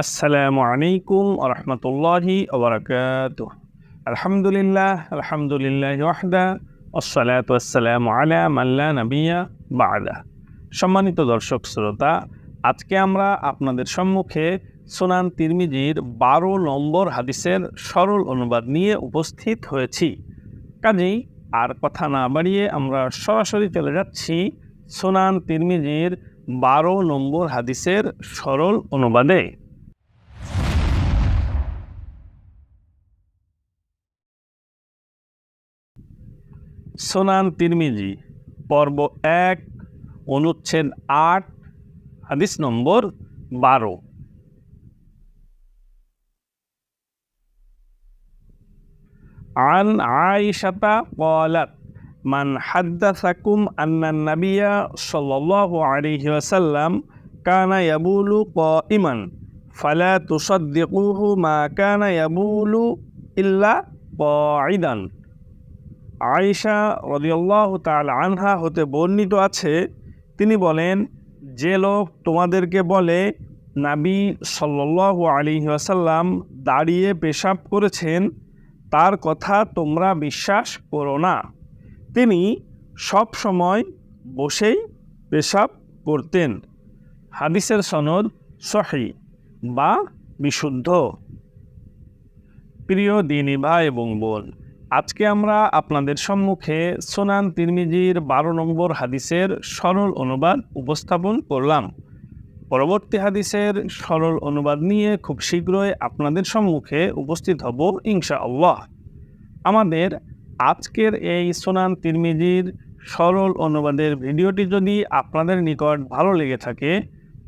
আসসালামু আলাইকুম ওয়া রাহমাতুল্লাহি ওয়া বারাকাতুহু। আলহামদুলিল্লাহি ওয়াহদা ওয়াসসালাতু ওয়াসসালামু আলা মান লা নাবিয়্যা বা'দা। সম্মানিত দর্শক শ্রোতা, আজকে আমরা আপনাদের সম্মুখে সুনান তিরমিজির 12 নম্বর হাদিসের সরল অনুবাদ নিয়ে উপস্থিত হয়েছি। কাজেই আর কথা না বাড়িয়ে আমরা সরাসরি চলে যাচ্ছি সুনান তিরমিজির 12 নম্বর হাদিসের সরল অনুবাদে। সুনান তিরমিজি পর্ব 1 অনুচ্ছেদ 8 হাদিস নম্বর 12। আন আয়েশাতা ক্বালাত মান হাদ্দাসাকুম আন্নান নাবিয়্যা সাল্লাল্লাহু আলাইহি ওয়াসাল্লাম কানা ইয়াবুলু কাইমান ফালা তুসাদ্দিকুহু মা কানা ইয়াবুলু ইল্লা কাঈদান। আয়েশা রাদিয়াল্লাহু তাআলা আনহা হতে বর্ণিত আছে, তিনি বলেন, যে লোক তোমাদেরকে বলে নবী সাল্লাল্লাহু আলাইহি ওয়াসাল্লাম দাঁড়িয়ে পেশাব করেছেন, তার কথা তোমরা বিশ্বাস করো না। তিনি সব সময় বসেই পেশাব করতেন। হাদিসের সনদ সহিহ বা বিশুদ্ধ। প্রিয় দ্বীনী ভাই এবং বোন, আজকে আমরা আপনাদের সম্মুখে সুনান তিরমিজির 12 নম্বর হাদিসের সরল অনুবাদ উপস্থাপন করলাম। পরবর্তী হাদিসের সরল অনুবাদ নিয়ে খুব শীঘ্রই আপনাদের সম্মুখে উপস্থিত হব ইনশাআল্লাহ। আমাদের আজকের এই সুনান তিরমিজির সরল অনুবাদের ভিডিওটি যদি আপনাদের নিকট ভালো লেগে থাকে,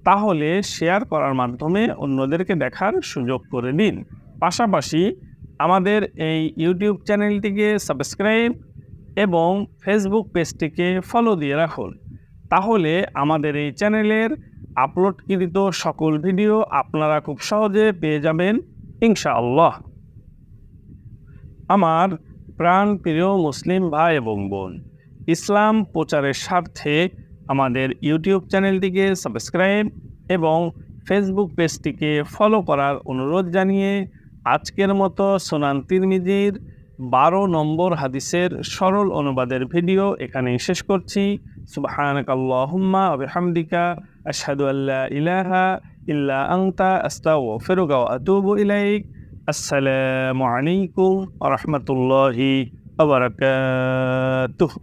তাহলে শেয়ার করার মাধ্যমে অন্যদেরকে দেখার সুযোগ করে দিন। পাশাপাশি আমাদের এই ইউটিউব চ্যানেলটিকে সাবস্ক্রাইব এবং ফেসবুক পেজটিকে ফলো দিয়ে রাখুন। তাহলে আমাদের এই চ্যানেলের আপলোডকৃত সকল ভিডিও আপনারা খুব সহজে পেয়ে যাবেন ইনশাআল্লাহ। আমার প্রাণ প্রিয় মুসলিম ভাই এবং বোন, ইসলাম প্রচারের স্বার্থে আমাদের ইউটিউব চ্যানেলটিকে সাবস্ক্রাইব এবং ফেসবুক পেজটিকে ফলো করার অনুরোধ জানিয়ে আজকের মতো সুনান তিরমিজির 12 নম্বর হাদিসের সরল অনুবাদের ভিডিও এখানেই শেষ করছি। সুবহানাকাল্লাহুম্মা ওয়া বিহামদিকা আশহাদু আল্লা ইলাহা ইল্লা আনতা আস্তাগফিরুকা ওয়া আতুবু ইলাইক। আসসালামু আলাইকুম ওয়া রাহমাতুল্লাহি ওয়া বারাকাতুহু।